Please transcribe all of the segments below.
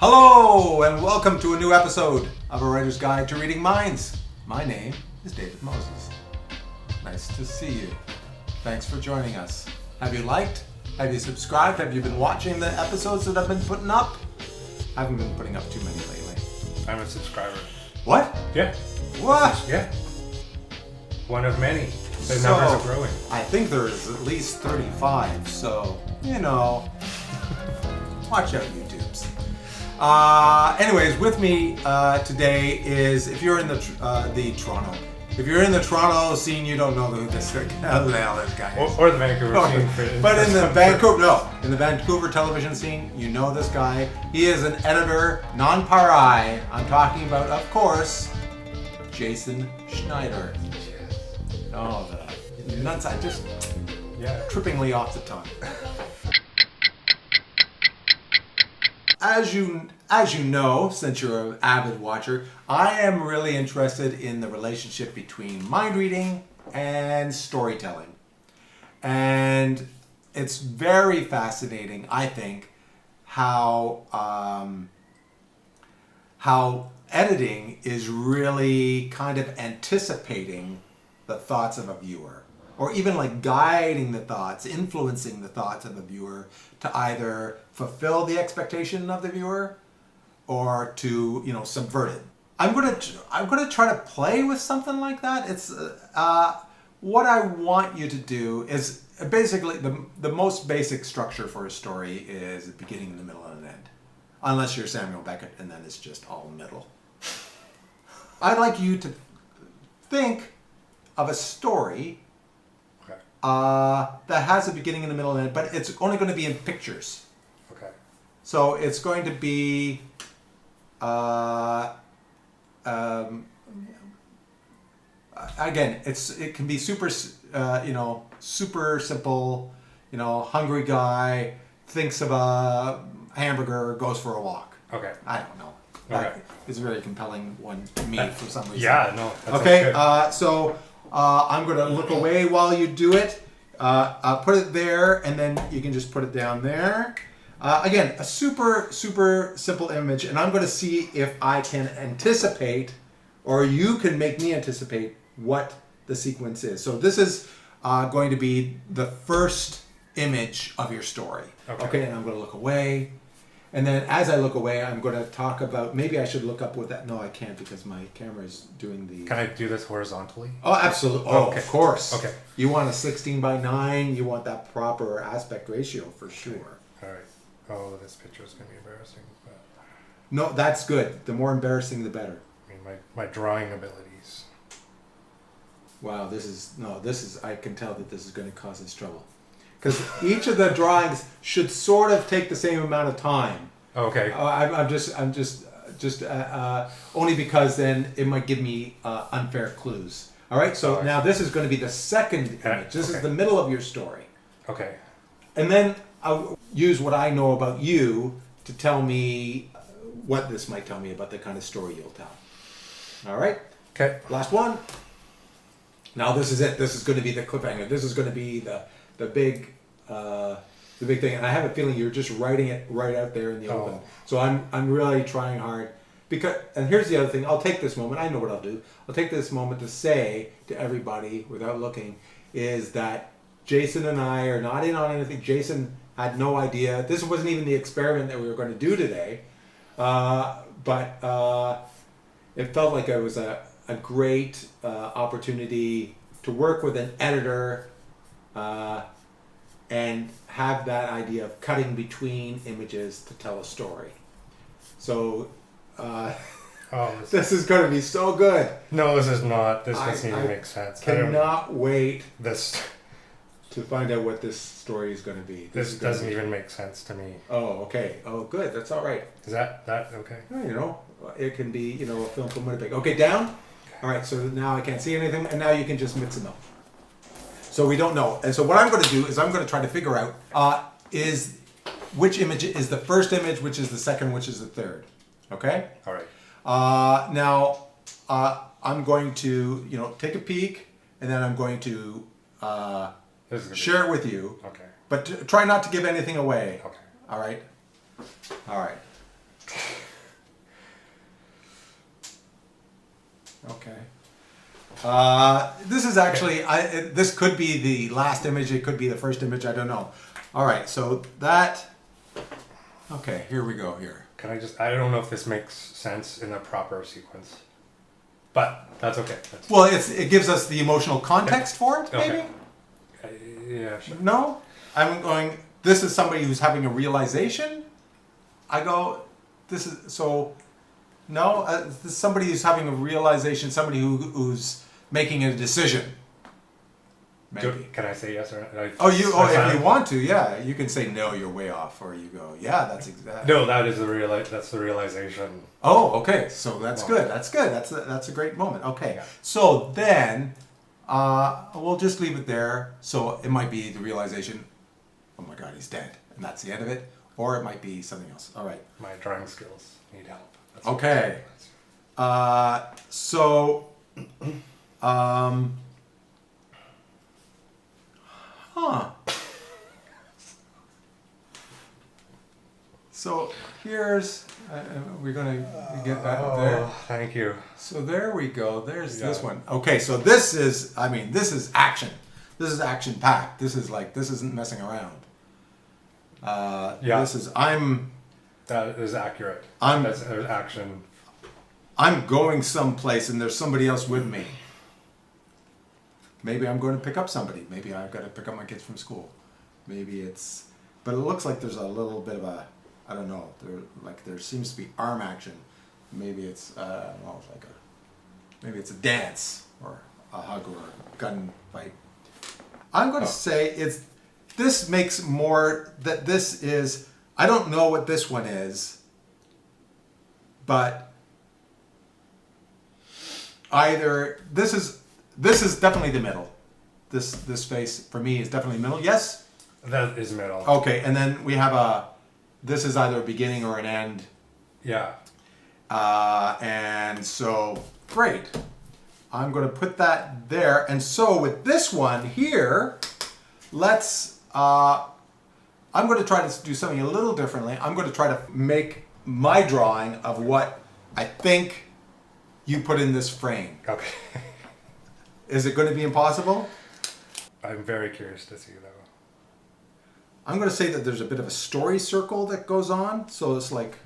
Hello and welcome to a new episode of A Writer's Guide to Reading Minds. My name is David Moses. Nice to see you. Thanks for joining us. Have you liked? Have you subscribed? Have you been watching the episodes that I've been putting up? I haven't been putting up too many lately. I'm a subscriber. What? Yeah. What? Yeah. One of many. The So, numbers are growing. I think there's at least 35, so, watch out, YouTubes. Anyways, with me today is, if you're in the Toronto, if you're in the Toronto scene, you don't know who this guy is. Or the Vancouver scene. But in the Vancouver television scene, you know this guy. He is an editor, non-pari. I'm talking about, of course, Jason Schneider. Oh, the nuts! I just trippingly off the tongue. As you know, since you're an avid watcher, I am really interested in the relationship between mind reading and storytelling. And it's very fascinating, I think, how editing is really kind of anticipating the thoughts of a viewer, or even like guiding the thoughts, influencing the thoughts of the viewer to either fulfill the expectation of the viewer or to, subvert it. I'm gonna try to play with something like that. It's what I want you to do is basically the most basic structure for a story is a beginning, the middle, and an end, unless you're Samuel Beckett, and then it's just all middle. I'd like you to think of a story that has a beginning and a middle and end, but it's only going to be in pictures. Okay. So it's going to be again, it can be super simple. Hungry guy thinks of a hamburger, goes for a walk. Okay. I don't know. Okay. That is a very compelling one to me for some reason. Yeah, no. That's Okay, good. so I'm going to look away while you do it. I'll put it there, and then you can just put it down there. Again, a super, super simple image, and I'm going to see if I can anticipate, or you can make me anticipate what the sequence is. So this is going to be the first image of your story. Okay, and I'm going to look away. And then as I look away, I'm going to talk about, maybe I should look up what that, no, I can't because my camera is doing the... Can I do this horizontally? Oh, absolutely. Oh, okay. Of course. Okay. You want a 16:9, you want that proper aspect ratio for sure. All right. Oh, this picture is going to be embarrassing. But... No, that's good. The more embarrassing, the better. I mean, my drawing abilities. Wow, I can tell that this is going to cause us trouble. Because each of the drawings should sort of take the same amount of time. Okay. I'm just only because then it might give me unfair clues. All right. So now this is going to be the second image. This is the middle of your story. Okay. And then I'll use what I know about you to tell me what this might tell me about the kind of story you'll tell. All right. Okay. Last one. Now this is it. This is going to be the cliffhanger. This is going to be the big thing, and I have a feeling you're just writing it right out there in the open. So I'm really trying hard and here's the other thing. I'll take this moment. I know what I'll do. I'll take this moment to say to everybody without looking is that Jason and I are not in on anything. Jason had no idea. This wasn't even the experiment that we were going to do today, but it felt like it was a great opportunity to work with an editor. And have that idea of cutting between images to tell a story. So, this is going to be so good. No, this is not. This doesn't even make sense. Cannot wait to find out what this story is going to be. This doesn't even make sense to me. Oh, okay. Oh, good. That's all right. Is that okay? Well, it can be, a film from Winnipeg. Okay, down? All right, so now I can't see anything, and now you can just mix them up. So we don't know. And so what I'm going to do is I'm going to try to figure out is which image is the first image, which is the second, which is the third. Okay? All right. Now, I'm going to, take a peek, and then I'm going to share it with you. Okay. But try not to give anything away. Okay. All right? All right. Okay. This is actually, this could be the last image, it could be the first image, I don't know. All right, so that, okay, here we go here. Can I don't know if this makes sense in the proper sequence. But that's okay. Well, it gives us the emotional context for it, maybe? Okay. Yeah, sure. No? I'm going, this is somebody who's having a realization? I go, this is, so, no? This is somebody who's having a realization, somebody who's making a decision. Maybe. Can I say yes or no? If you want to, yeah. You can say no, you're way off, or you go, yeah, that's exactly. No, that's the realization. Oh, okay. So that's good. That's good. That's a great moment. Okay. Yeah. So then, we'll just leave it there. So it might be the realization, oh my God, he's dead, and that's the end of it, or it might be something else. All right. My drawing skills need help. That's Okay. So here's, we're going to get that there. Thank you. So there we go. There's this one. Okay, so this is action. This is action packed. This isn't messing around. Yeah. That is accurate. There's action. I'm going someplace and there's somebody else with me. Maybe I'm going to pick up somebody. Maybe I've got to pick up my kids from school. Maybe but it looks like there's a little bit of I don't know. There seems to be arm action. Maybe it's maybe it's a dance or a hug or a gun fight. I'm going to say this makes more that this is. I don't know what this one is, but either this is definitely the middle. This face for me is definitely middle. Yes. That is middle. Okay, and then we have this is either a beginning or an end. Yeah. And so, great. I'm going to put that there. And so with this one here, I'm going to try to do something a little differently. I'm going to try to make my drawing of what I think you put in this frame. Okay. Is it going to be impossible? I'm very curious to see though. I'm going to say that there's a bit of a story circle that goes on. So it's like,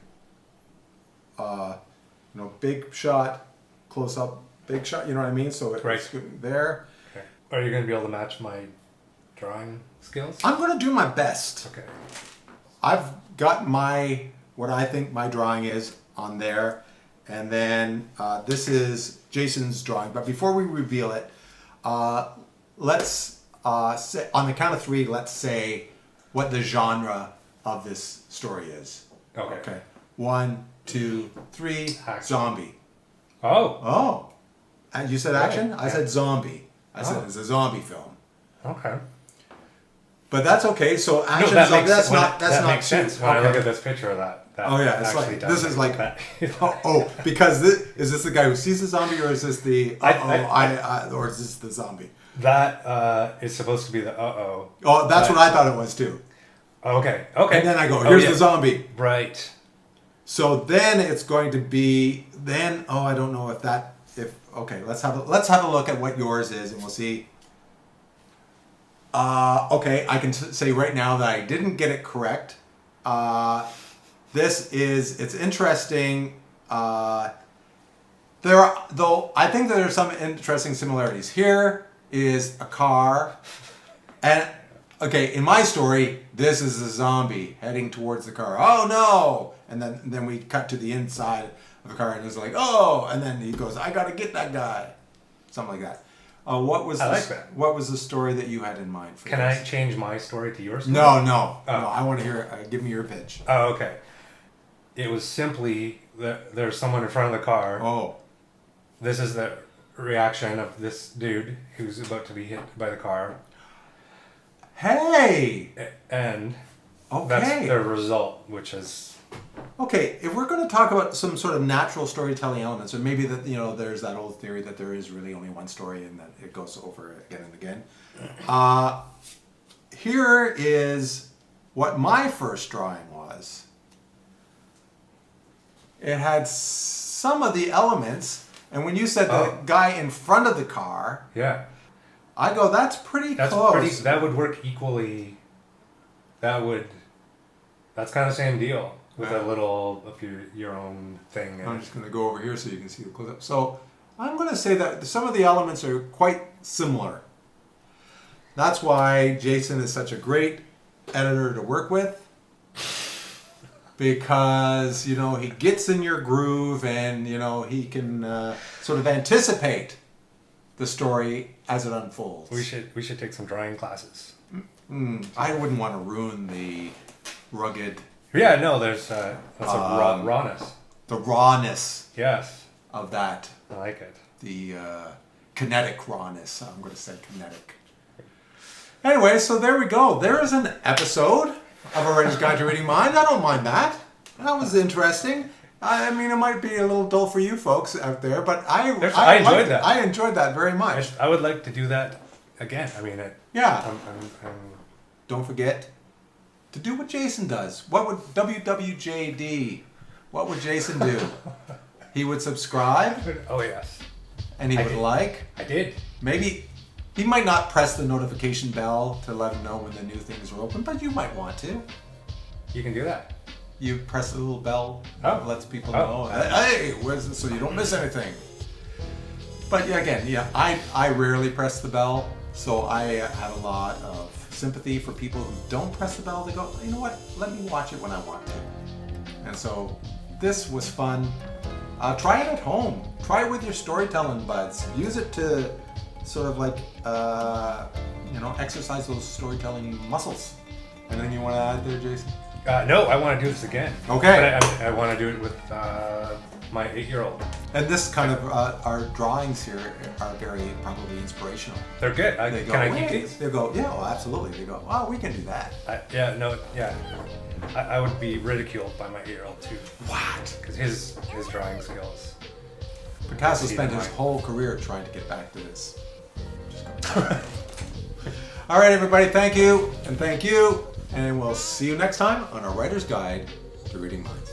big shot, close up, big shot. You know what I mean? So it's there. Okay. Are you going to be able to match my drawing skills? I'm going to do my best. Okay. I've got what I think my drawing is on there. And then this is Jason's drawing. But before we reveal it, let's say, on the count of three, let's say what the genre of this story is. Okay. 1, 2, 3. Action. Zombie. Oh. And you said action? Right. I said zombie. I said it's a zombie film. Okay. But that's okay. So action. That too, makes sense when I look at this picture of that. Oh yeah, it's like this is like that. Because is this the guy who sees the zombie or is this the or is this the zombie? That is supposed to be the Oh, that's what I thought it was too. Okay. And then I go, here's the zombie. Right. So then it's going to be I don't know let's have a look at what yours is and we'll see. Okay, I can say right now that I didn't get it correct. It's interesting. I think there are some interesting similarities. Here is a car, and okay, in my story, this is a zombie heading towards the car. Oh no! And then we cut to the inside of the car, and it's like, oh, and then he goes, I gotta get that guy, something like that. What was What was the story that you had in mind for Can this? I change my story to your story? No. I want to hear. Give me your pitch. Oh, okay. It was simply that there's someone in front of the car. Oh. This is the reaction of this dude who's about to be hit by the car. Hey! And okay. That's the result, which is... Okay, if we're going to talk about some sort of natural storytelling elements, or maybe that, there's that old theory that there is really only one story and that it goes over again and again. Here is what my first drawing was. It had some of the elements, And when you said the Oh. guy in front of the car, Yeah. I go, that's pretty That's close. pretty. That would work equally. That's kind of the same deal with a little of your own thing. I'm just going to go over here so you can see the close up. So I'm going to say that some of the elements are quite similar. That's why Jason is such a great editor to work with. Because, you know, he gets in your groove and, you know, he can sort of anticipate the story as it unfolds. We should take some drawing classes. I wouldn't want to ruin the rugged, Yeah, no, that's a rawness. the rawness Yes, of that, I like it. the kinetic rawness. I'm going to say kinetic. Anyway, so there we go. There is an episode of A Writer's Guide to Reading Minds. I don't mind that. That was interesting. I mean, it might be a little dull for you folks out there, but I enjoyed that. I enjoyed that very much. I would like to do that again. I mean, Yeah. I'm Don't forget to do what Jason does. What would WWJD? What would Jason do? He would subscribe oh yes, and he I would did. like. I did. Maybe he might not press the notification bell to let him know when the new things are open, but you might want to. You can do that. You press the little bell Oh. that lets people Oh. know, hey, where's this, so you don't miss anything. But yeah, again, I rarely press the bell, so I have a lot of sympathy for people who don't press the bell. They go, you know what, let me watch it when I want to. And so this was fun. Try it at home. Try it with your storytelling buds. Use it to sort of like, exercise those storytelling muscles. Anything you want to add there, Jason? No, I want to do this again. Okay. But I want to do it with my 8-year-old. And this kind of, our drawings here are very probably inspirational. They're good. They go, Can I "Wait." keep these? They go, yeah, well, absolutely. They go, oh, we can do that. I would be ridiculed by my 8-year-old too. What? Because his drawing skills. Picasso spent Either his way. whole career trying to get back to this. All right, everybody, thank you, and we'll see you next time on A Writer's Guide to Reading Minds.